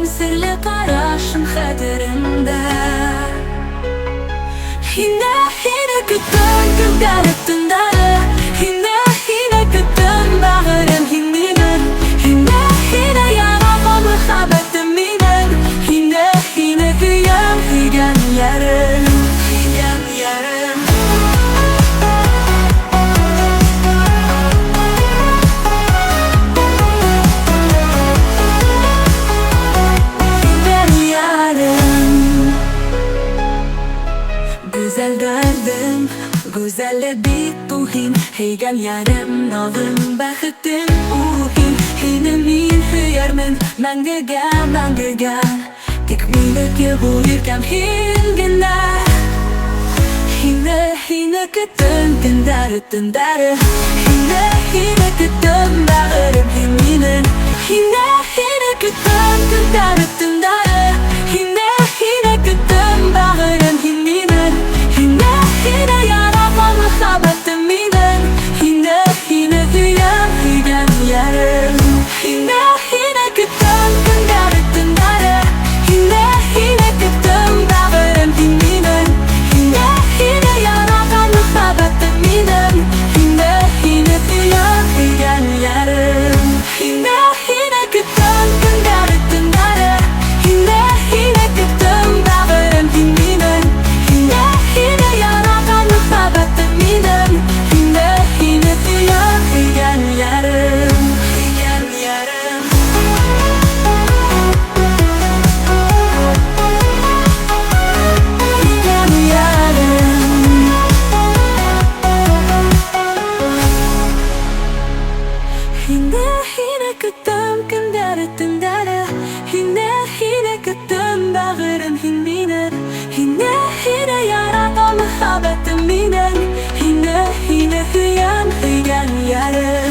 sirli qarashim xatirimda. Hina kutdim ko'karib tundari, hina kutdim bag'rim hingminin, hina yaraqo muhabbatim minin, hina kuygan yarim. Güzel derdim, güzelle bit tuhin, heygan yarim, navim, baxitim, uhin, hinemin hüyermin, mangiga, tik miniki bu yirkam hingina. Hina kutdim tundari, hina kutdim bag'rim hingminin, hina kutdim tundari, hina kutdim bag'rim hingminin, hina yaraqo muhabbatim minin, hina kuygan yarim. Hina kutdim tundari, hina kutdim bag'rim hingminin, hina yaraqo muhabbatim minin, hina kuygan yarim. Hina kutdim tundari, hina kutdim bag'rim hingminin, hina yaraqo muhabbatim minin, hina kuygan yarim. Hina kutdim tundari, hina kutdim bag'rim hingminin, hina yaraqo muhabbatim minin, hina kuygan yarim.